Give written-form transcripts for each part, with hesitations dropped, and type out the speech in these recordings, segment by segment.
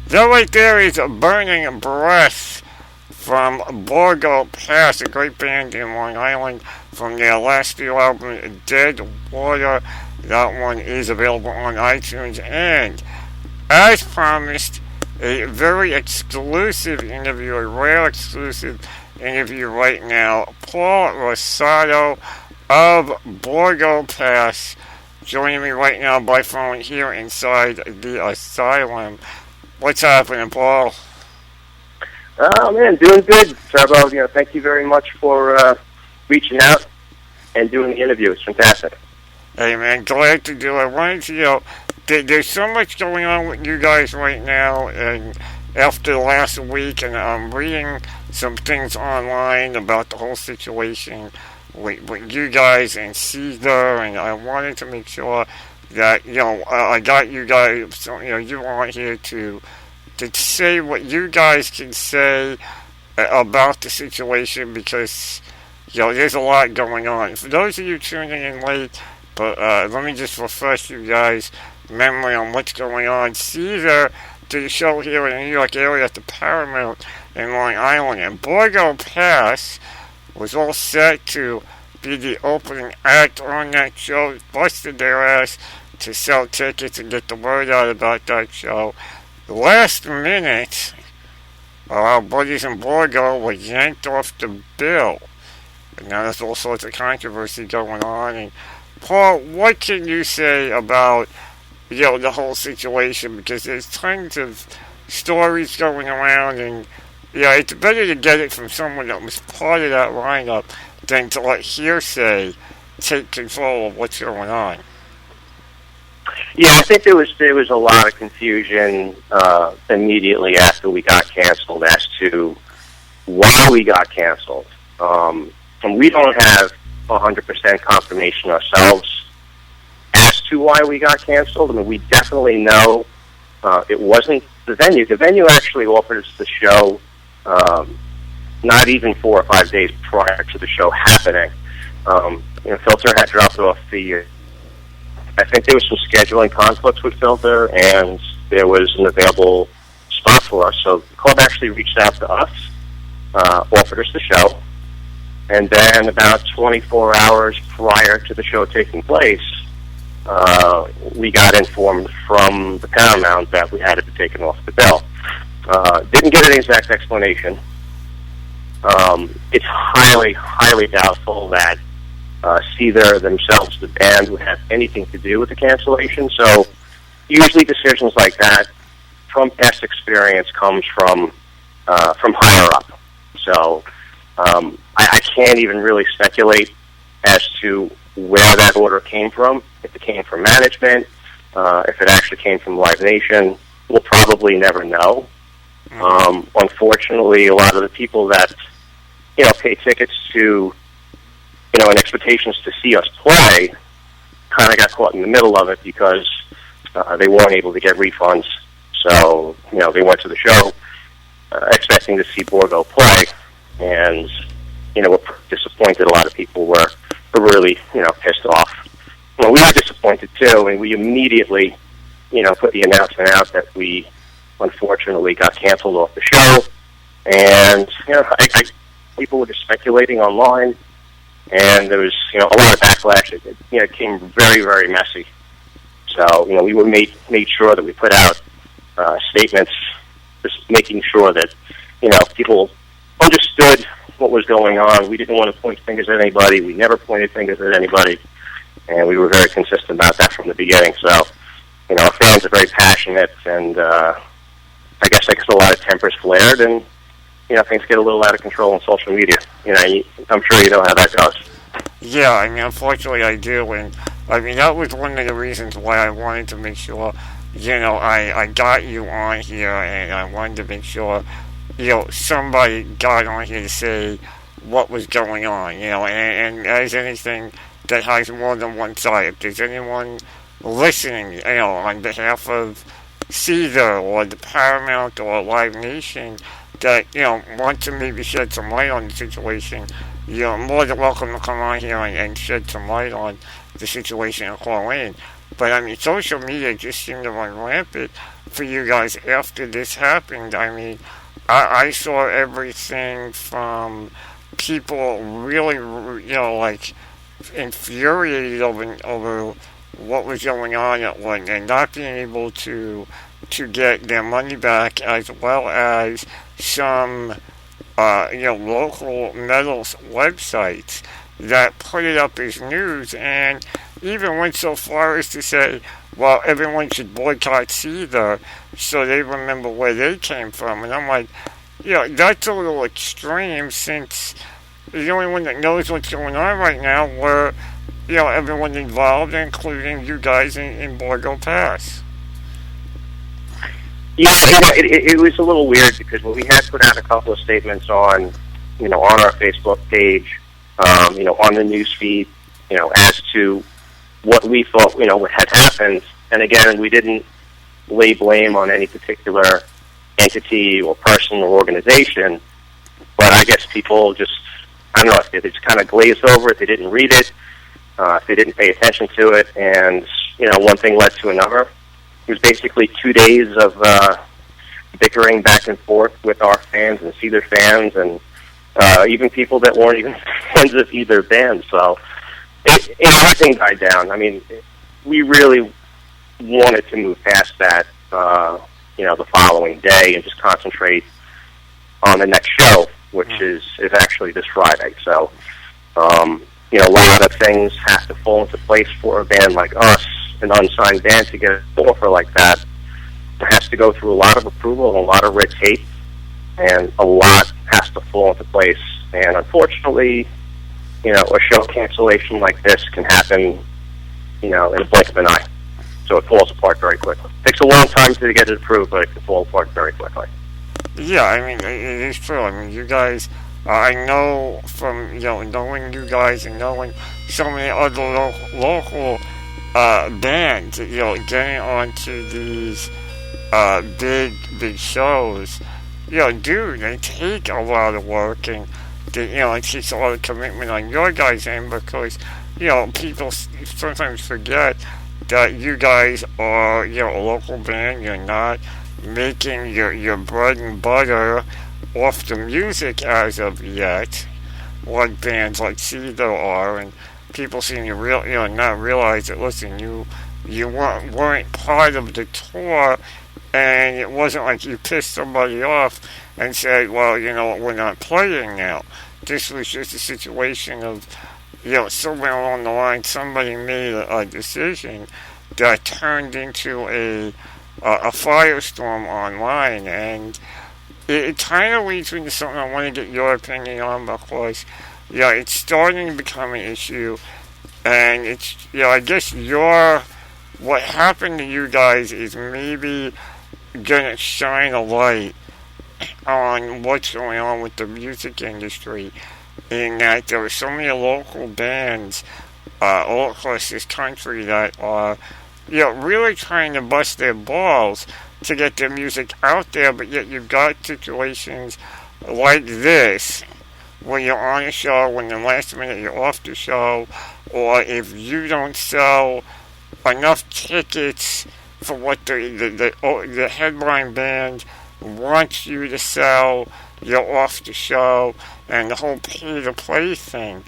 That right there is Burning Breath from Borgo Pass, a great band in Long Island from their last few albums, Dead Water. That one is available on iTunes. And as promised, a very exclusive interview, a rare exclusive interview right now. Paul Rosado of Borgo Pass joining me right now by phone here inside the ASYLUM. What's happening, Paul? Oh, man, doing good, Turbo. Thank you very much for reaching out and doing the interview. It's fantastic. Hey, man, glad to do it. I wanted to, there's so much going on with you guys right now, and after last week, and I'm reading some things online about the whole situation with you guys and Seether, and I wanted to make sure that, I got you guys, you on here to say what you guys can say about the situation, because, there's a lot going on. For those of you tuning in late, but let me just refresh you guys' memory on what's going on. Seether did a show here in the New York area at the Paramount in Long Island, and Borgo Pass was all set to be the opening act on that show. Busted their ass to sell tickets and get the word out about that show. Last minute, our buddies in Borgo were yanked off the bill. And now there's all sorts of controversy going on. And Paul, what can you say about, the whole situation? Because there's tons of stories going around, and, it's better to get it from someone that was part of that lineup than to let hearsay take control of what's going on. Yeah, I think there was a lot of confusion immediately after we got canceled as to why we got canceled. And we don't have 100% confirmation ourselves as to why we got canceled. I mean, we definitely know it wasn't the venue. The venue actually offered us the show not even 4 or 5 days prior to the show happening. Filter had dropped off the... I think there was some scheduling conflicts with Filter, and there was an available spot for us. So the club actually reached out to us, offered us the show, and then about 24 hours prior to the show taking place, we got informed from the Paramount that we had to be taken off the bill. Didn't get an exact explanation. It's highly, highly doubtful that Seether themselves, the band, would have anything to do with the cancellation. So usually decisions like that, from past experience, comes from higher up. So I can't even really speculate as to where that order came from. If it came from management, if it actually came from Live Nation, we'll probably never know. Unfortunately, a lot of the people that pay tickets to and expectations to see us play kind of got caught in the middle of it because they weren't able to get refunds. So they went to the show expecting to see Borgo play, and were disappointed. A lot of people were really pissed off. Well, we were disappointed too, and we immediately put the announcement out that we unfortunately got canceled off the show. And people were just speculating online, and there was a lot of backlash. It came very, very messy. So we were made sure that we put out statements, just making sure that people understood what was going on. We didn't want to point fingers at anybody. We never pointed fingers at anybody, and we were very consistent about that from the beginning. So our fans are very passionate, and I guess a lot of tempers flared, and things get a little out of control on social media. I'm sure you know how that goes. Yeah, unfortunately I do, and that was one of the reasons why I wanted to make sure, I got you on here, and I wanted to make sure, somebody got on here to say what was going on, and as anything that has more than one side, if there's anyone listening, on behalf of Seether or the Paramount or Live Nation that, want to maybe shed some light on the situation, you're more than welcome to come on here and shed some light on the situation and call in. But, social media just seemed to run rampant for you guys after this happened. I mean, I saw everything from people really, like infuriated over what was going on at one and not being able to get their money back, as well as some local metal websites that put it up as news and even went so far as to say, well, everyone should boycott Seether so they remember where they came from. And I'm like, that's a little extreme, since the only one that knows what's going on right now were, everyone involved, including you guys in Borgo Pass. Yeah, it was a little weird because we had put out a couple of statements on our Facebook page, on the news feed, as to what we thought, what had happened. And again, we didn't lay blame on any particular entity or person or organization, but I guess people just, I don't know, if they just kind of glazed over it, they didn't read it, if they didn't pay attention to it, and, one thing led to another. It was basically 2 days of bickering back and forth with our fans and Seether fans, and even people that weren't even fans of either band. So everything died down. I mean, we really wanted to move past that, the following day and just concentrate on the next show, which is actually this Friday. So, a lot of things have to fall into place for a band like us, an unsigned band, to get an offer like that. It has to go through a lot of approval and a lot of red tape, and a lot has to fall into place. And unfortunately, a show cancellation like this can happen, in a blink of an eye. So it falls apart very quickly. It takes a long time to get it approved, but it can fall apart very quickly. Yeah, I mean, it is true. I mean, you guys, I know from, knowing you guys and knowing so many other local bands, getting onto these big shows, dude, they take a lot of work, and it takes a lot of commitment on your guys' end, because people sometimes forget that you guys are a local band. You're not making your bread and butter off the music as of yet, like bands like Seether are, and people seem to not realize that. Listen, you weren't part of the tour, and it wasn't like you pissed somebody off and said, well, we're not playing now. This was just a situation of, somewhere along the line, somebody made a decision that turned into a firestorm online, and it kind of leads me to something I want to get your opinion on, because, it's starting to become an issue, and it's, I guess what happened to you guys is maybe gonna shine a light on what's going on with the music industry, in that there are so many local bands all across this country that are really trying to bust their balls to get their music out there, but yet you've got situations like this where you're on a show, when the last minute you're off the show, or if you don't sell enough tickets for what the headline band wants you to sell, you're off the show, and the whole pay-to-play thing.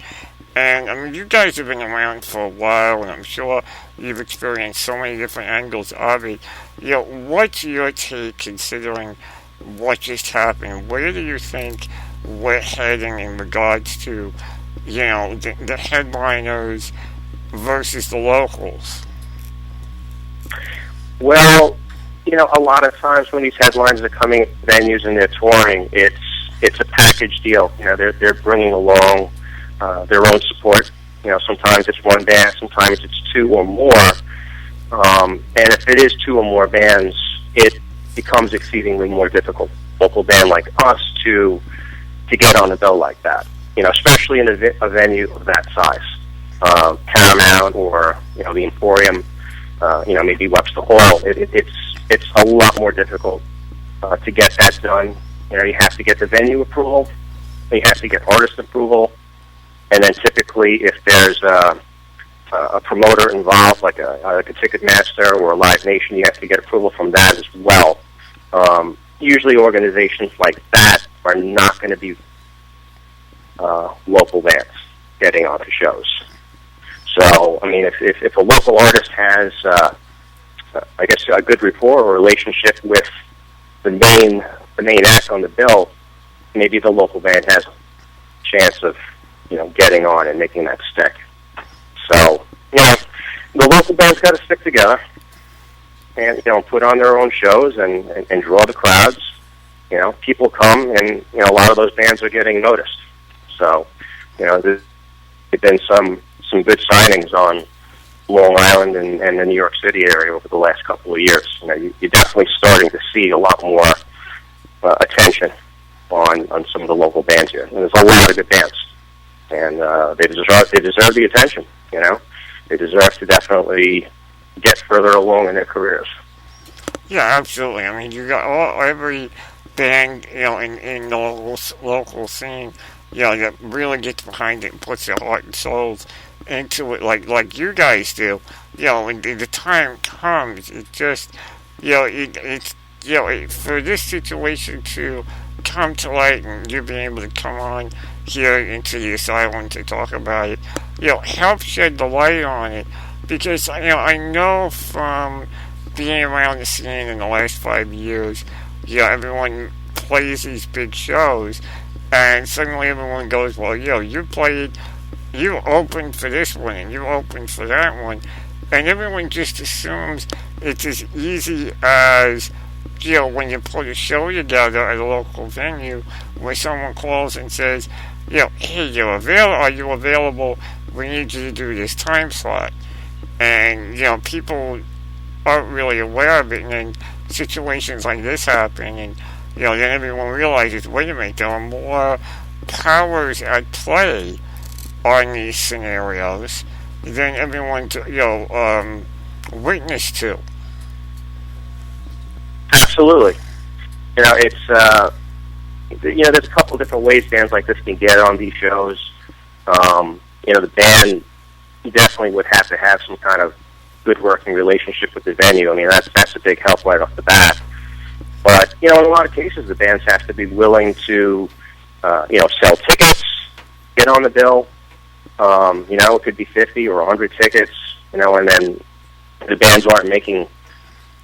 And, I mean, you guys have been around for a while, and I'm sure you've experienced so many different angles of it. What's your take, considering what just happened? Where do you think we're heading in regards to, the headliners versus the locals? Well, a lot of times when these headliners are coming to venues and they're touring, it's a package deal. They're bringing along their own support. Sometimes it's one band, sometimes it's two or more. And if it is two or more bands, it becomes exceedingly more difficult. Local band like us to get on a bill like that. Especially in a venue of that size, Paramount or the Emporium. Maybe Webster Hall. It's a lot more difficult to get that done. You have to get the venue approval, you have to get artist approval, and then typically if there's a promoter involved, like a Ticketmaster or a Live Nation. You have to get approval from that as well. Usually organizations like that are not going to be local bands getting onto shows. So, I mean, if a local artist has, I guess, a good rapport or relationship with the main act on the bill, maybe the local band has a chance of, getting on and making that stick. So, the local band's got to stick together and, put on their own shows and draw the crowds. People come, and, a lot of those bands are getting noticed. So, there's been some good signings on Long Island and the New York City area over the last couple of years. You're definitely starting to see a lot more attention on some of the local bands here. And there's a lot of good bands, and they deserve the attention. They deserve to definitely get further along in their careers. Yeah, absolutely. I mean, you got every band, in the local scene, that really gets behind it and puts their heart and souls into it, like you guys do. When the time comes, it just, for this situation to come to light and you being able to come on here into the asylum to talk about it, help shed the light on it, because I know from being around the scene in the last 5 years, everyone plays these big shows, and suddenly everyone goes, well, you opened for this one, and you opened for that one, and everyone just assumes it's as easy as, when you put a show together at a local venue, where someone calls and says, hey, are you available? We need you to do this time slot. And, people aren't really aware of it, and then situations like this happen, and, then everyone realizes, wait a minute, there are more powers at play on these scenarios than everyone, witness to. Absolutely. It's, there's a couple different ways bands like this can get on these shows. The band definitely would have to have some kind of good working relationship with the venue. I mean, that's a big help right off the bat. But, in a lot of cases, the bands have to be willing to, sell tickets, get on the bill. It could be 50 or 100 tickets, and then the bands aren't making,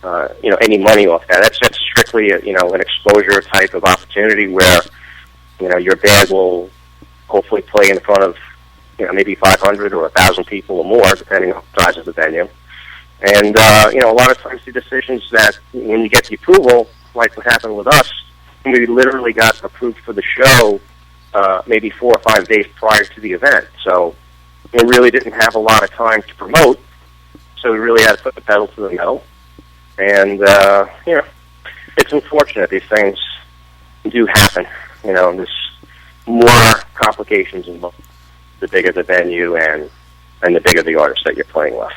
any money off that. That's strictly, an exposure type of opportunity where, your band will hopefully play in front of, maybe 500 or 1,000 people or more, depending on the size of the venue. And, a lot of times the decisions that when you get the approval, like what happened with us, we literally got approved for the show maybe 4 or 5 days prior to the event. So we really didn't have a lot of time to promote, so we really had to put the pedal to the metal. And, it's unfortunate these things do happen. There's more complications involved the bigger the venue and the bigger the artist that you're playing with.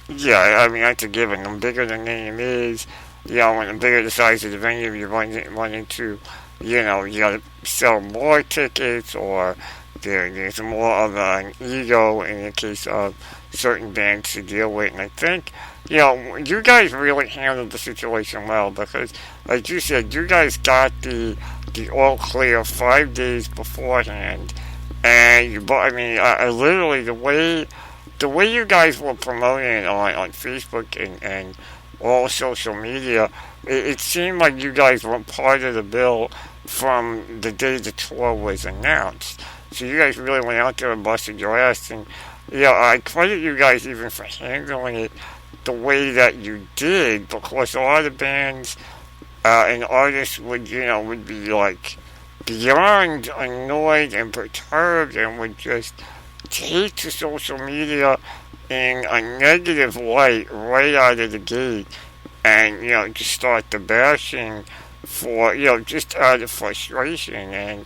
Yeah, I mean, that's a given. The bigger the name is, when the bigger the size of the venue, you run into, you got to sell more tickets, or there's more of an ego in the case of certain bands to deal with. And I think, you guys really handled the situation well, because, like you said, you guys got the all clear 5 days beforehand, and I literally, the way you guys were promoting it on Facebook and all social media, it seemed like you guys were part of the bill from the day the tour was announced. So you guys really went out there and busted your ass, and I credit you guys even for handling it the way that you did, because a lot of bands and artists would be like beyond annoyed and perturbed, and would just take to social media in a negative light right out of the gate, and just start the bashing for just out of frustration. And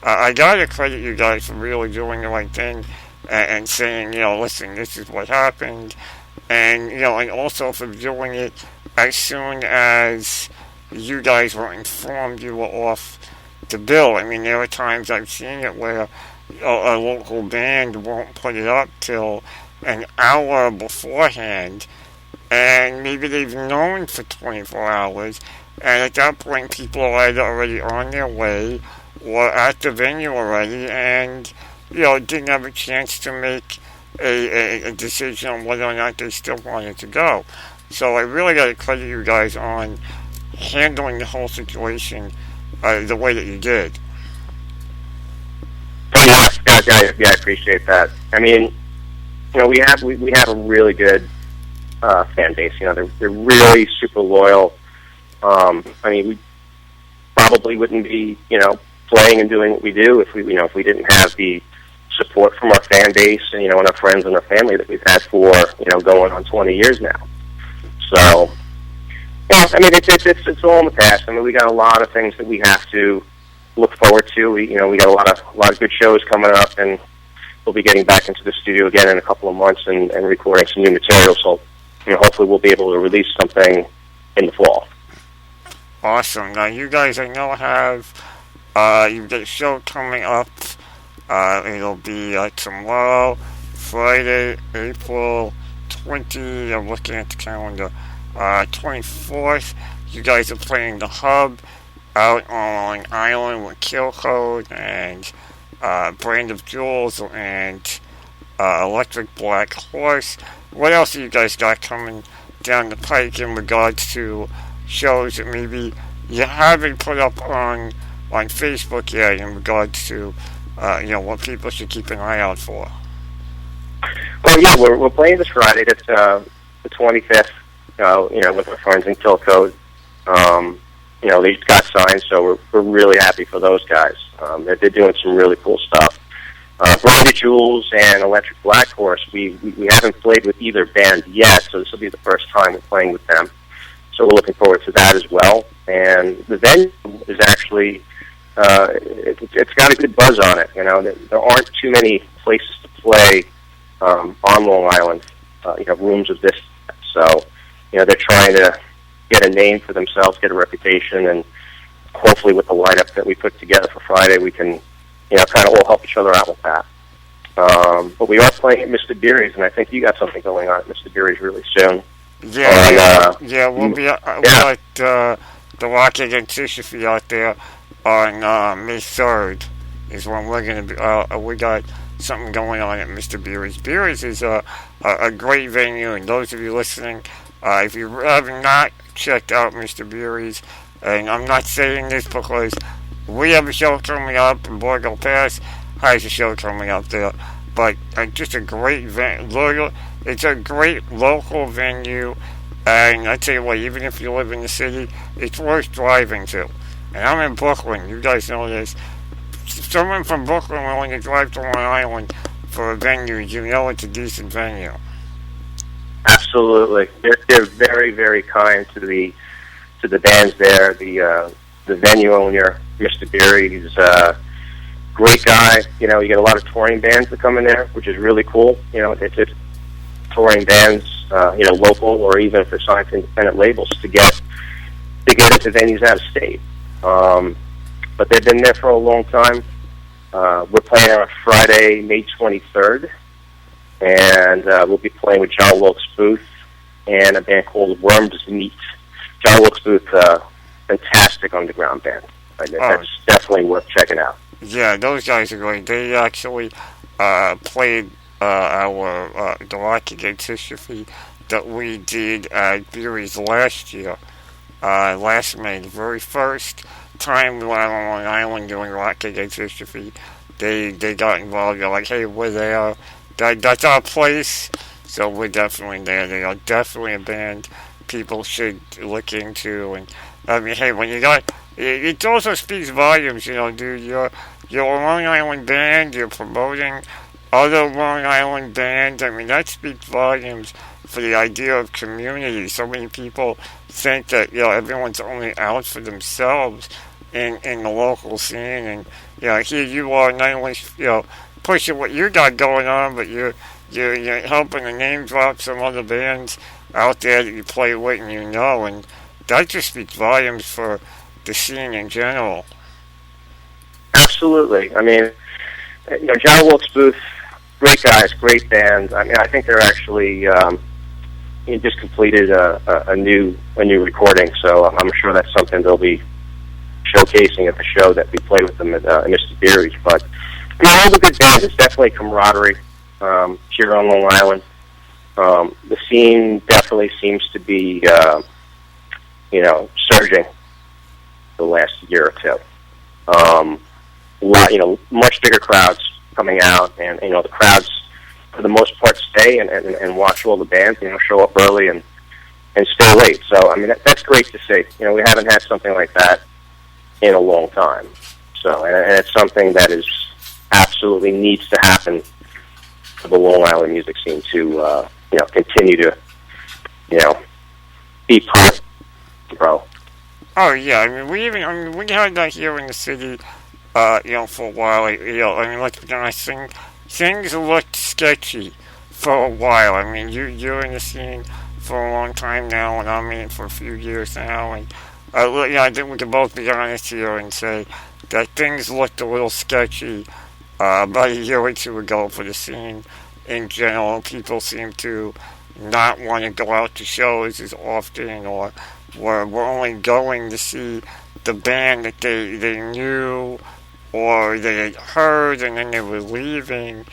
I gotta credit you guys for really doing the right thing and saying, listen, this is what happened, and and also for doing it as soon as you guys were informed you were off the bill. I mean, there are times I've seen it where a local band won't put it up till an hour beforehand, and maybe they've known for 24 hours, and at that point people are either already on their way or at the venue already, and didn't have a chance to make a decision on whether or not they still wanted to go. So I really got to credit you guys on handling the whole situation the way that you did. Yeah, I appreciate that. I mean, we have a really good fan base. They're really super loyal. I mean, we probably wouldn't be playing and doing what we do if we didn't have the support from our fan base and and our friends and our family that we've had for going on 20 years now. So, I mean, it's all in the past. I mean, we got a lot of things that we have to look forward to. We got a lot of good shows coming up, and we'll be getting back into the studio again in a couple of months and recording some new material. So, hopefully we'll be able to release something in the fall. Awesome. Now, you guys, I know, have you've got a show coming up. It'll be tomorrow, Friday, April 20. I'm looking at the calendar. 24th. You guys are playing the Hub out on Long Island with Kill Code and Brand of Jewels and Electric Black Horse. What else have you guys got coming down the pike in regards to shows that maybe you haven't put up on Facebook yet in regards to what people should keep an eye out for? Well, yeah, we're playing this Friday. That's the 25th. With our friends in Kill Code. They got signed, so we're really happy for those guys. They're doing some really cool stuff. Brand of Jewels and Electric Black Horse, we haven't played with either band yet, so this will be the first time we're playing with them. So we're looking forward to that as well. And the venue is actually, it's got a good buzz on it. There aren't too many places to play on Long Island, rooms of this. So, they're trying to get a name for themselves, get a reputation, and hopefully with the lineup that we put together for Friday, we can, kind of all help each other out with that. But we are playing at Mr. Beery's, and I think you got something going on at Mr. Beery's really soon. Yeah, we'll be at the Rock Against Sisyphe out there on May 3rd is when we're going to be, we got something going on at Mr. Beery's. Beery's is a great venue, and those of you listening, if you have not checked out Mr. Beery's, and I'm not saying this because we have a show coming up, and Borgo Pass has a show coming up there, but just a great it's a great local venue, and I tell you what, even if you live in the city, it's worth driving to. And I'm in Brooklyn, you guys know this. Someone from Brooklyn willing to drive to Long Island for a venue, it's a decent venue. Absolutely, they're very, very kind to the bands there. The venue owner, Mr. Beery, he's a great guy. You get a lot of touring bands that come in there, which is really cool. It's touring bands, local or even for signed to independent labels to get into venues out of state. But they've been there for a long time. We're playing on Friday, May 23rd. And we'll be playing with John Wilkes Booth and a band called Worms Meat. John Wilkes Booth, fantastic underground band. That's definitely worth checking out. Yeah, those guys are great. They actually played the Rock Against Sisyphe that we did at Beery's last year, last May. The very first time we went on Long Island doing Rock Against Sisyphe, they got involved. They're like, hey, we're there. That's our place, so we're definitely there. They are definitely a band people should look into. And I mean, hey, when you got, it also speaks volumes, dude. You're a Long Island band. You're promoting other Long Island bands. I mean, that speaks volumes for the idea of community. So many people think that everyone's only out for themselves in the local scene, and here you are not only pushing what you got going on, but you're helping to name drop some other bands out there that you play with and and that just speaks volumes for the scene in general. Absolutely. I mean, John Wilkes Booth, great guys, great band. I mean, I think they're actually just completed a new recording, so I'm sure that's something they'll be showcasing at the show that we play with them at Mr. Beery's. But I mean, all the good bands. It's definitely camaraderie here on Long Island. The scene definitely seems to be, surging the last year or two. Much bigger crowds coming out, and the crowds for the most part stay and watch all the bands. Show up early and stay late. So I mean that's great to see. We haven't had something like that in a long time. So and it's something that is absolutely needs to happen for the Long Island music scene to continue to be pro. Oh yeah, I mean we had that here in the city, for a while. Let's be honest, things looked sketchy for a while. I mean, you're in the scene for a long time now, and I'm in it for a few years now, and I think we can both be honest here and say that things looked a little sketchy about a year or two ago for the scene in general. People seem to not want to go out to shows as often, or we're only going to see the band that they knew or they had heard, and then they were leaving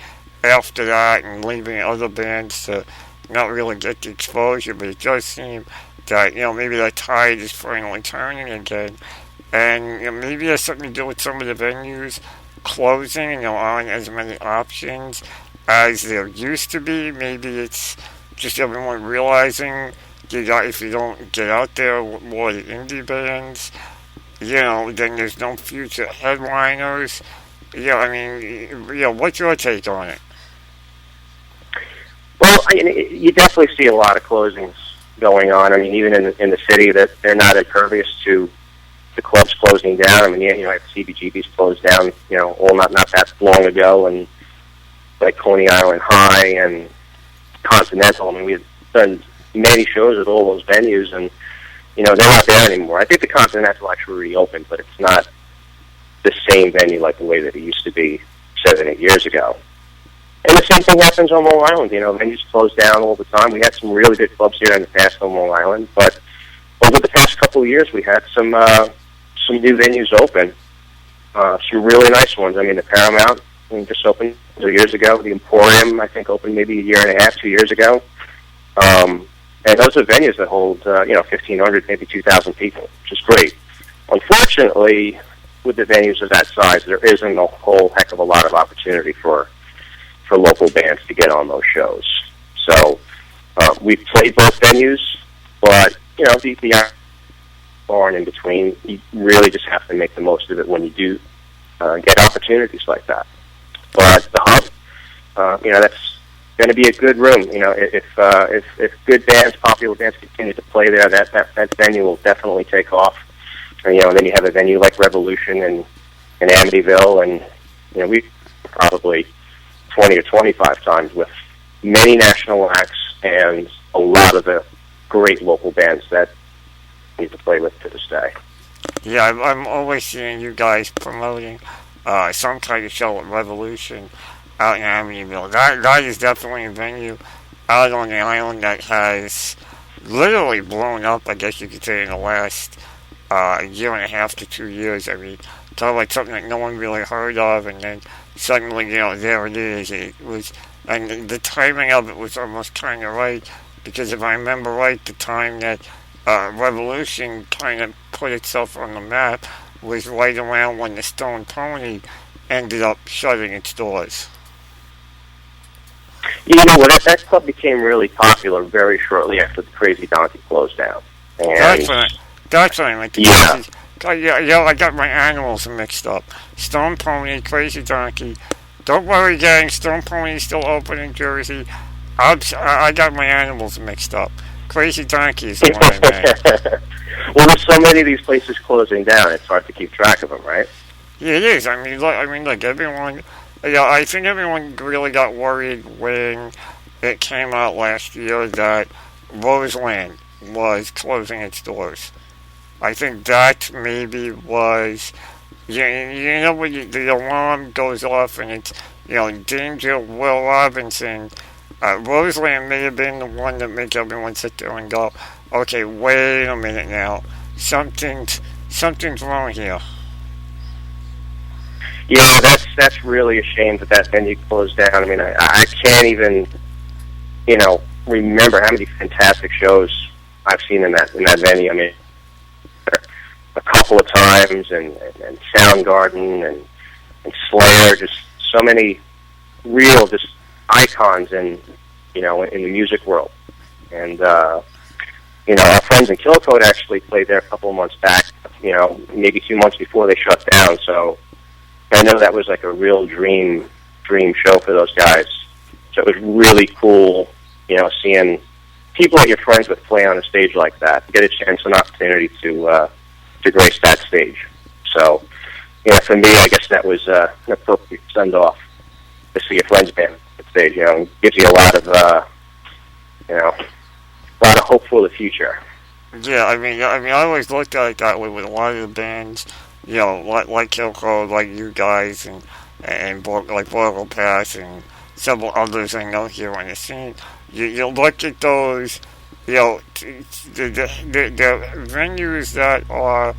after that and leaving other bands to not really get the exposure. But it does seem that maybe that tide is finally turning again, and maybe it has something to do with some of the venues closing, and there aren't as many options as there used to be. Maybe it's just everyone realizing if you don't get out there with more of the indie bands, then there's no future headliners. What's your take on it? Well, you definitely see a lot of closings going on. I mean, even in the city, that they're not impervious to the clubs closing down. I mean, CBGB's closed down, not that long ago, and like Coney Island High and Continental. I mean, we've done many shows at all those venues, and they're not there anymore. I think the Continental actually reopened, but it's not the same venue like the way that it used to be 7-8 years ago. And the same thing happens on Long Island. Venues close down all the time. We had some really good clubs here in the past on Long Island, but over the past couple of years, we had some new venues open. Some really nice ones. I mean, the Paramount just opened 2 years ago. The Emporium, I think, opened maybe a year and a half, 2 years ago. And those are venues that hold, 1,500, maybe 2,000 people, which is great. Unfortunately, with the venues of that size, there isn't a whole heck of a lot of opportunity for local bands to get on those shows. So we've played both venues, but the far and in between, you really just have to make the most of it when you do get opportunities like that. But the Hub, that's going to be a good room. If good bands, popular bands, continue to play there, that venue will definitely take off. And, then you have a venue like Revolution in Amityville, and we probably 20 or 25 times with many national acts and a lot of the great local bands that need to play with to this day. Yeah, I'm always seeing you guys promoting some kind of show at Revolution out in Amityville. That is definitely a venue out on the island that has literally blown up, I guess you could say, in the last year and a half to 2 years. I mean, talk about something that no one really heard of, and then suddenly, there it is. It was, and the timing of it was almost kind of right, because if I remember right, the time that Revolution kind of put itself on the map was right around when the Stone Pony ended up shutting its doors. That club became really popular very shortly after the Crazy Donkey closed down. And that's what I meant to yeah. I got my animals mixed up. Stone Pony, Crazy Donkey. Don't worry, gang. Stone Pony's still open in Jersey. I got my animals mixed up. Crazy Donkey is the one I meant. Well, there's so many of these places closing down, it's hard to keep track of them, right? Yeah, it is. I mean, look, everyone. I think everyone really got worried when it came out last year that Roseland was closing its doors. I think that maybe was, when the alarm goes off and it's Danger, Will Robinson, Roseland may have been the one that makes everyone sit there and go, okay, wait a minute now, something's wrong here. Yeah, that's really a shame that venue closed down. I mean, I can't even, remember how many fantastic shows I've seen in that venue. I mean, a couple of times, and Soundgarden and Slayer, just so many real just icons in the music world. And our friends in Kill Code actually played there a couple of months back. Maybe 2 months before they shut down. So I know that was like a real dream show for those guys. So it was really cool, seeing people that you're friends with play on a stage like that, get a chance, an opportunity to grace that stage. So, for me, I guess that was an appropriate send off to see a friends band at stage. Gives you a lot of hope for the future. Yeah, I mean, I always looked at it that way with a lot of the bands, like Kill Code, like you guys, and like Borgo Pass, and several others I know here on the scene. You look at those, the venues that are,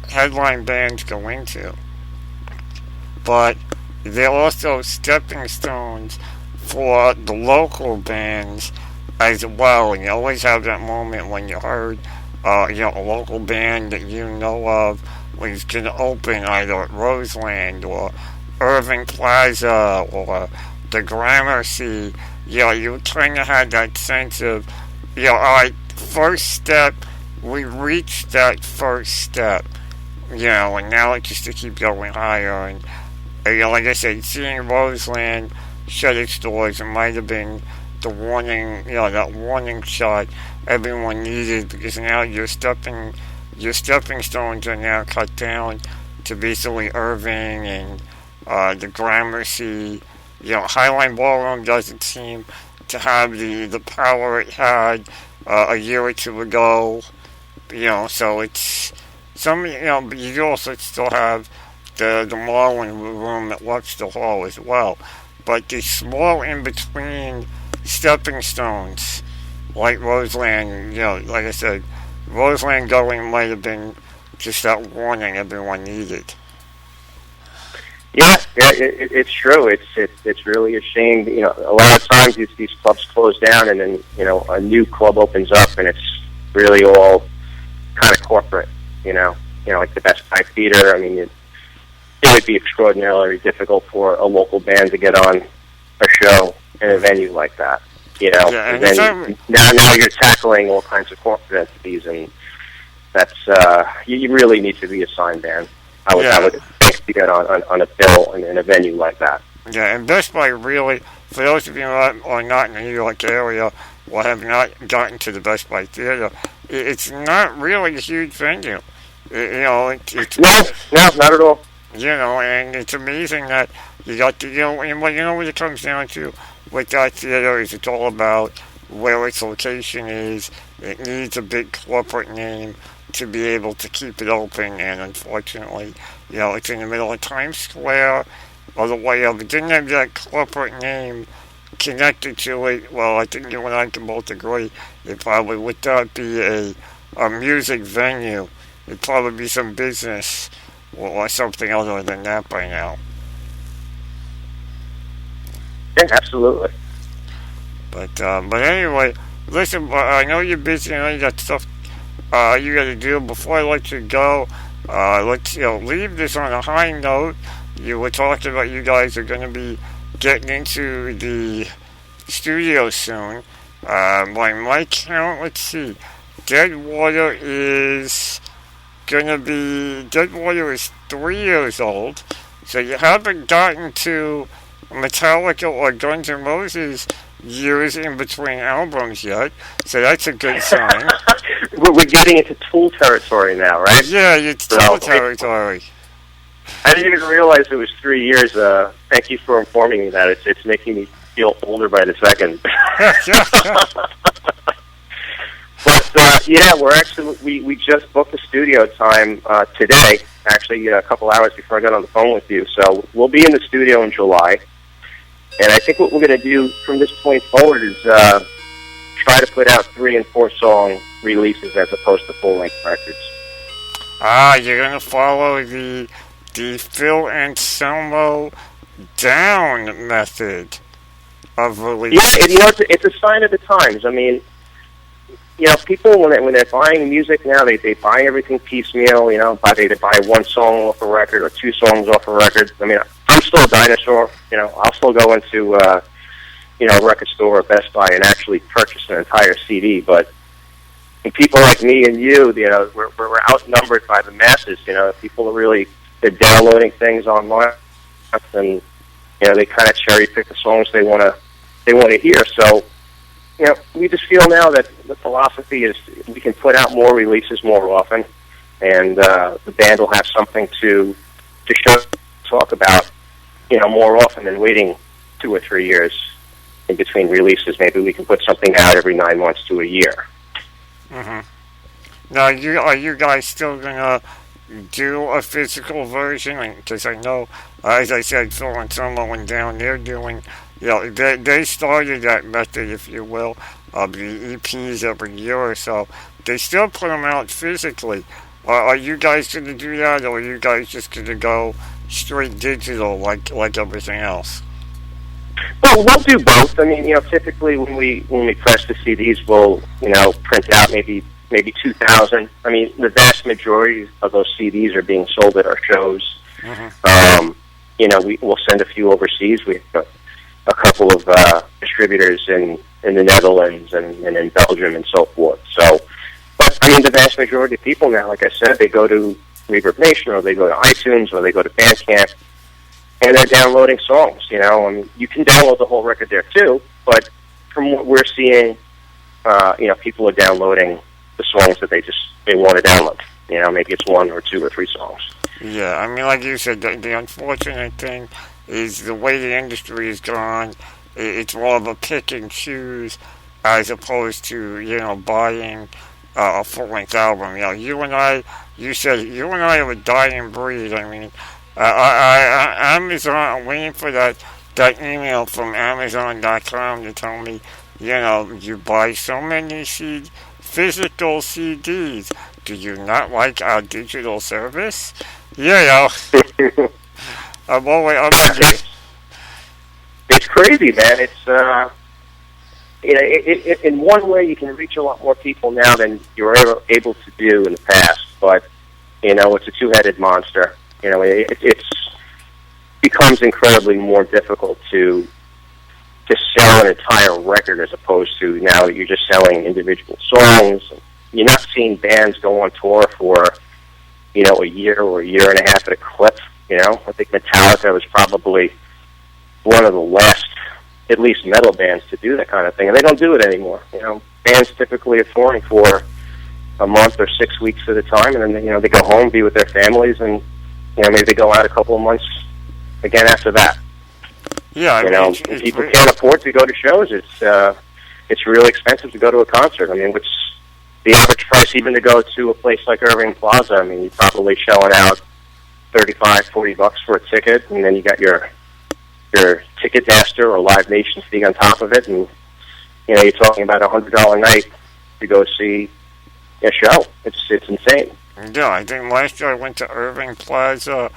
headline bands go into, but they're also stepping stones for the local bands as well. And you always have that moment when you heard, a local band that you know of was going to open either at Roseland or Irving Plaza or the Gramercy. You kind of had that sense of, all right, first step, we reached that first step, and now it's just to keep going higher. And, like I said, seeing Roseland shut its doors, it might have been the warning, that warning shot everyone needed, because now your stepping stones are now cut down to basically Irving and the Gramercy. Highline Ballroom doesn't seem to have the power it had a year or two ago. So it's some, but you also still have the Marlin Room at Webster Hall as well. But the small in-between stepping stones, like Roseland, like I said, Roseland going might have been just that warning everyone needed. Yeah, it's true. It's really a shame. A lot of times these clubs close down, and then a new club opens up, and it's really all kind of corporate. Like the Best Buy Theater. I mean, it would be extraordinarily difficult for a local band to get on a show in a venue like that. Yeah, and then now you're tackling all kinds of corporate entities, and that's you really need to be a signed band. I would think to get on a bill in a venue like that. Yeah, and Best Buy really, for those of you who are not in the New York area or have not gotten to the Best Buy Theater, it's not really a huge venue. It's no, not at all. And it's amazing that you got to, and what it comes down to with that theater is it's all about where its location is. It needs a big corporate name to be able to keep it open, and unfortunately, it's in the middle of Times Square, or the way of it didn't have that corporate name connected to it. Well, I think you and I can both agree it probably would not be a music venue. It'd probably be some business or something other than that by now. Yeah, absolutely. But anyway, listen, I know you're busy. I know you got stuff you got to do. Before I let you go, let's leave this on a high note. You were talking about you guys are going to be getting into the studio soon. By my count, let's see, Deadwater is 3 years old, so you haven't gotten to Metallica or Guns N' Roses years in between albums yet, so that's a good sign. We're getting into Tool territory now, right? Yeah, it's Tool territory. I didn't even realize it was 3 years. Thank you for informing me that. It's making me feel older by the second. But Yeah, we're actually we just booked the studio time today. Actually, a couple hours before I got on the phone with you. So we'll be in the studio in July, and I think what we're going to do from this point forward is try to put out 3 and 4 song releases as opposed to full length records. You're going to follow the Phil Anselmo down method of release. Yeah, it's a sign of the times. I mean, people when they're buying music now, they buy everything piecemeal. They buy 1 song off a record or 2 songs off a record. I mean, I'm still a dinosaur. I'll still go into a record store or Best Buy and actually purchase an entire CD. But people like me and you, we're outnumbered by the masses. People they're downloading things online, and they kind of cherry pick the songs they want to hear. So. We just feel now that the philosophy is we can put out more releases more often, and the band will have something to talk about, more often than waiting 2 or 3 years in between releases. Maybe we can put something out every 9 months to a year. Mm-hmm. Now, are you guys still gonna do a physical version? Because I know, as I said, Phil and Selma went down. They're doing. They started that method, if you will, of the EPs every year or so. They still put them out physically. Are you guys going to do that, or are you guys just going to go straight digital like everything else? Well, we'll do both. I mean, typically when we press the CDs, we'll print out maybe 2,000. I mean, the vast majority of those CDs are being sold at our shows. Mm-hmm. We'll send a few overseas. We have a couple of distributors in the Netherlands and in Belgium and so forth. So, but I mean, the vast majority of people now, like I said, they go to Reverb Nation or they go to iTunes or they go to Bandcamp, and they're downloading songs. I mean, you can download the whole record there too, but from what we're seeing, people are downloading the songs that they want to download. Maybe it's 1 or 2 or 3 songs. Yeah, I mean, like you said, the unfortunate thing is the way the industry has gone. It's more of a pick and choose as opposed to buying a full-length album. You said you and I are a dying breed. I mean, Amazon. I'm waiting for that email from Amazon.com to tell me, you buy so many physical CDs. Do you not like our digital service? It's crazy, man. It's in one way you can reach a lot more people now than you were able to do in the past. But it's a 2-headed monster. It becomes incredibly more difficult to sell an entire record as opposed to now you're just selling individual songs. You're not seeing bands go on tour for a year or a year and a half at a clip. I think Metallica was probably one of the last, at least metal bands, to do that kind of thing, and they don't do it anymore. Bands typically are touring for a month or 6 weeks at a time, and then they go home, be with their families, and maybe they go out a couple of months again after that. Yeah, people can't afford to go to shows. It's really expensive to go to a concert. I mean, which the average price even to go to a place like Irving Plaza, I mean, you're probably shelling out $35-$40 for a ticket, and then you got your Ticketmaster or Live Nation fee on top of it, and you're talking about $100 a night to go see a show. It's insane. Yeah, I think last year I went to Irving Plaza.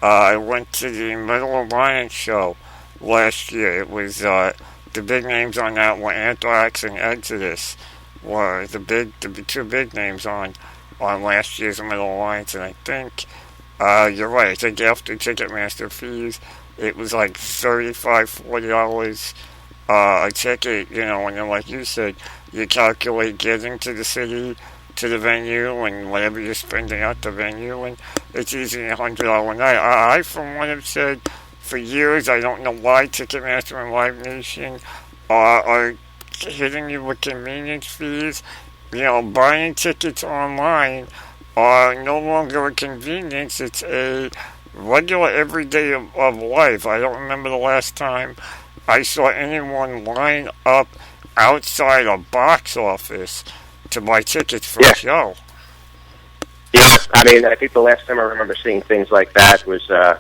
I went to the Metal Alliance show last year. It was the big names on that were Anthrax and Exodus. Were the 2 big names on last year's Metal Alliance, and I think you're right. I think after Ticketmaster fees, it was like $35-$40 a ticket. And then like you said, you calculate getting to the city, to the venue, and whatever you're spending at the venue, and it's easily $100 a night. I from what I've said for years, I don't know why Ticketmaster and Live Nation are hitting you with convenience fees. Buying tickets online are no longer a convenience. It's a regular everyday of life. I don't remember the last time I saw anyone line up outside a box office to buy tickets for a show. Yeah, I mean, I think the last time I remember seeing things like that was, and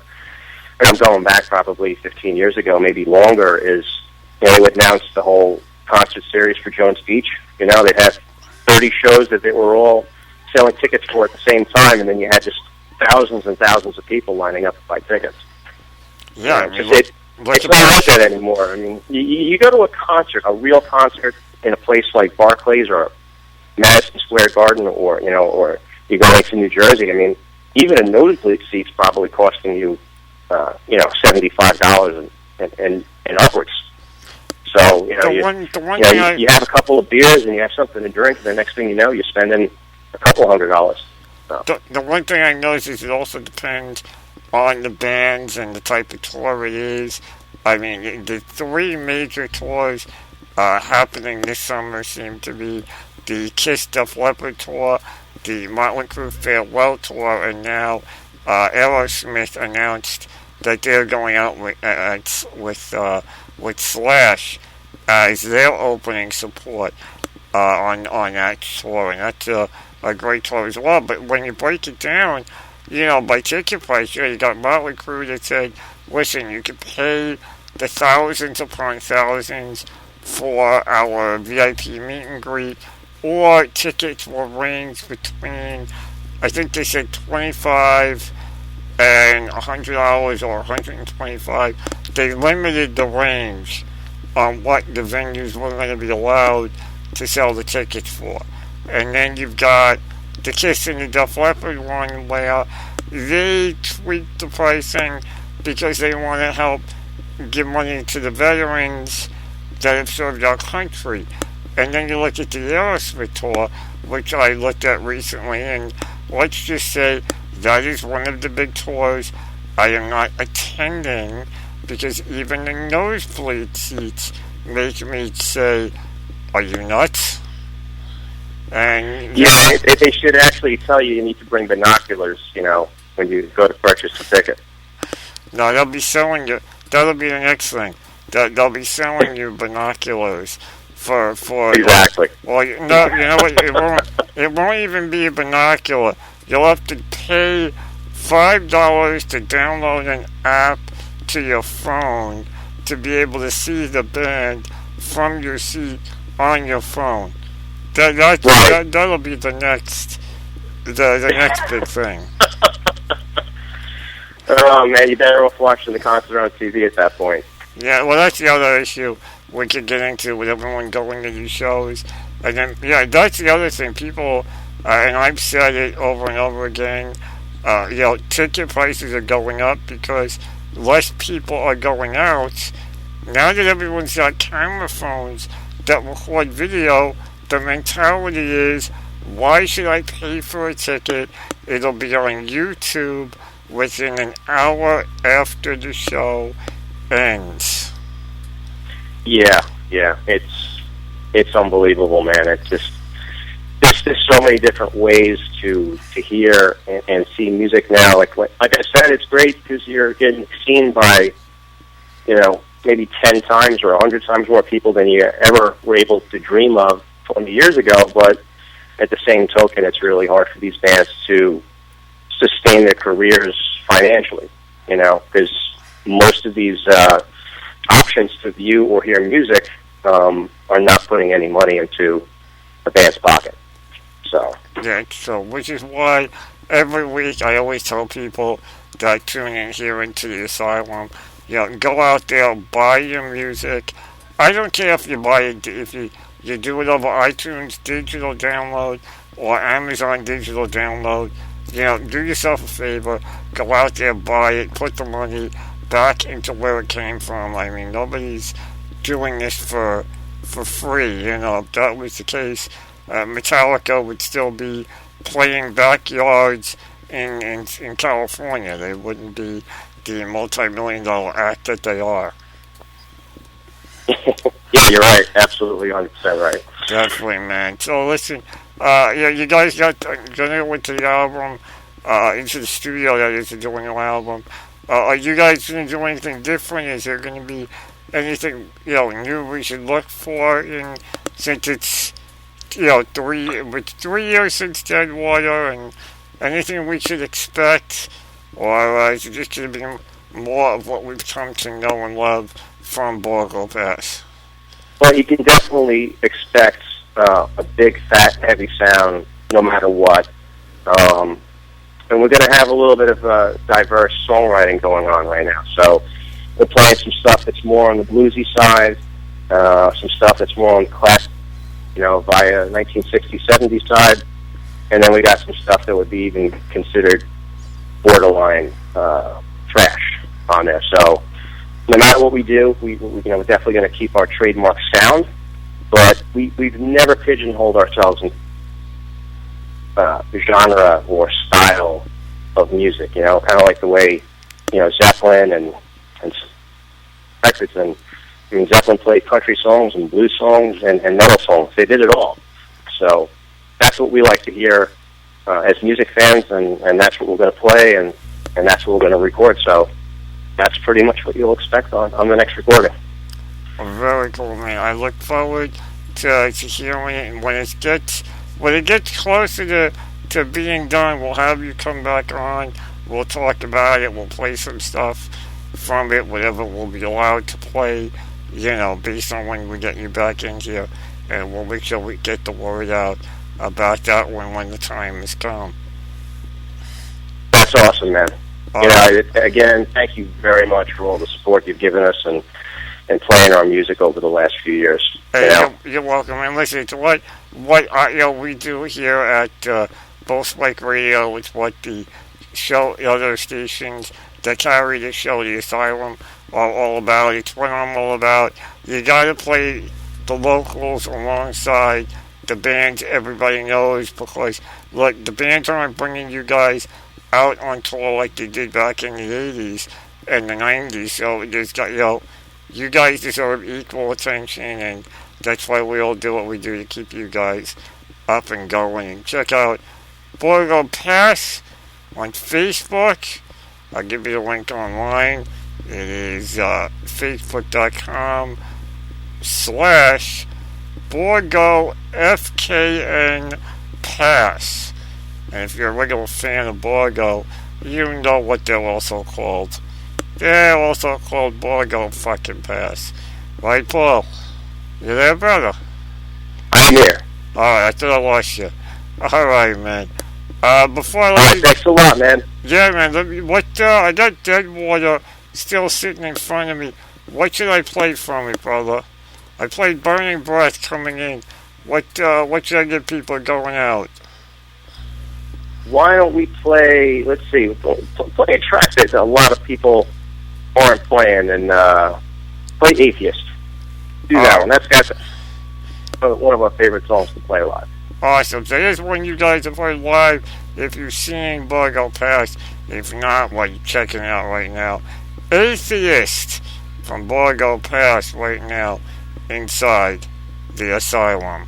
I'm going back probably 15 years ago, maybe longer, is, they would announce the whole concert series for Jones Beach. They'd have 30 shows that they were all selling tickets for at the same time, and then you had just thousands and thousands of people lining up to buy tickets. Yeah, it's not like that anymore. I mean, you go to a concert, a real concert, in a place like Barclays or Madison Square Garden, or or you're going to New Jersey. I mean, even a nosebleed seat's probably costing you, $75 and upwards. So you have a couple of beers and you have something to drink, and the next thing you know, you're spending a couple $100. So. The one thing I noticed is it also depends on the bands and the type of tour it is. I mean, the three major tours happening this summer seem to be the Kiss Def Leppard tour, the Motley Crue Farewell tour, and now Aerosmith announced that they're going out with Slash as their opening support on that tour, and that's a great tour as well. But when you break it down, by ticket price, you got Motley Crue that said, listen, you can pay the thousands upon thousands for our VIP meet and greet, or tickets will range between, I think they said $25 and $100 or $125. They limited the range on what the venues were going to be allowed to sell the tickets for. And then you've got the Kiss and the Def Leppard one where they tweaked the pricing because they want to help give money to the veterans that have served our country. And then you look at the Aerosmith tour, which I looked at recently, and let's just say that is one of the big tours I am not attending because even the nosebleed seats make me say, are you nuts? And they should actually tell you need to bring binoculars, when you go to purchase a ticket. No, they'll be selling you. That'll be the next thing. They'll be selling you binoculars for exactly. Well, you know what? It won't even be a binocular. You'll have to pay $5 to download an app to your phone to be able to see the band from your seat on your phone. That'll be the next big thing. Oh man, you better off watching the concert on TV at that point. Yeah, well, that's the other issue we could get into with everyone going to these shows. And then, that's the other thing. People, and I've said it over and over again, ticket prices are going up because less people are going out. Now that everyone's got camera phones that record video, the mentality is, why should I pay for a ticket? It'll be on YouTube within an hour after the show ends. Yeah, it's unbelievable, man. It's just there's so many different ways to hear and see music now. Like I said, it's great because you're getting seen by maybe 10 times or 100 times more people than you ever were able to dream of 20 years ago. But at the same token, it's really hard for these bands to sustain their careers financially, because most of these options to view or hear music are not putting any money into the band's pocket. So which is why every week I always tell people that tune in here into the Asylum, go out there, buy your music. I don't care if you buy it, if you do it over iTunes digital download or Amazon digital download. Do yourself a favor, go out there, buy it, put the money back into where it came from. I mean, nobody's doing this for free. If that was the case, Metallica would still be playing backyards in California. They wouldn't be the multi-million-dollar act that they are. Yeah, you're right. Absolutely 100% right. Definitely, man. So listen, you guys gonna went to the album, into the studio, that is, to doing your album. Are you guys going to do anything different? Is there going to be anything, new we should look for since it's it's 3 years since Deadwater, and anything we should expect, or is it just going to be more of what we've come to know and love from Borgo Pass? Well, you can definitely expect a big, fat, heavy sound no matter what. And we're going to have a little bit of diverse songwriting going on right now. So we're playing some stuff that's more on the bluesy side, some stuff that's more on the classic, via 1960s, 70s side, and then we got some stuff that would be even considered borderline trash on there. So no matter what we do, we're definitely going to keep our trademark sound, but we've never pigeonholed ourselves in genre or style of music, kind of like the way, Zeppelin and records, and Zeppelin played country songs and blues songs and metal songs. They did it all. So that's what we like to hear as music fans, and that's what we're going to play, and that's what we're going to record. So that's pretty much what you'll expect on the next recording. Very cool, man. I look forward to hearing it, and when it gets closer to being done, we'll have you come back on. We'll talk about it. We'll play some stuff from it, whatever we'll be allowed to play, based on when we get you back in here. And we'll make sure we get the word out about that when the time has come. That's awesome, man. Again, thank you very much for all the support you've given us and playing our music over the last few years. Hey, you're welcome. And listen to what we do here at Bull Spike Radio. It's what the show, other stations that carry the show, the Asylum, are all about. It's what I'm all about. You got to play the locals alongside the bands everybody knows, because look, the bands aren't bringing you guys out on tour like they did back in the 80s and the 90s. So there's got, you guys deserve equal attention, and that's why we all do what we do to keep you guys up and going. And check out Borgo Pass on Facebook. I'll give you the link online. It is facebook.com/Borgo FKN Pass. And if you're a regular fan of Borgo, you know what they're also called. They're also called Borgo fucking Pass. Right, Paul? You there, brother? I'm here. Alright, I thought I lost you. Alright, man. Before I let you... Thanks a lot, man. Yeah, man. I got Deadwater still sitting in front of me. What should I play from me, brother? I played Burning Breath coming in. What should I get people going out? Why don't we play, let's see, play a track that a lot of people aren't playing, and play Atheist. Do that one. That's one of our favorite songs to play live. Awesome. So here's one you guys have heard live if you're seeing Borgo Pass. If not, well, you're checking it out right now. Atheist from Borgo Pass right now inside the Asylum.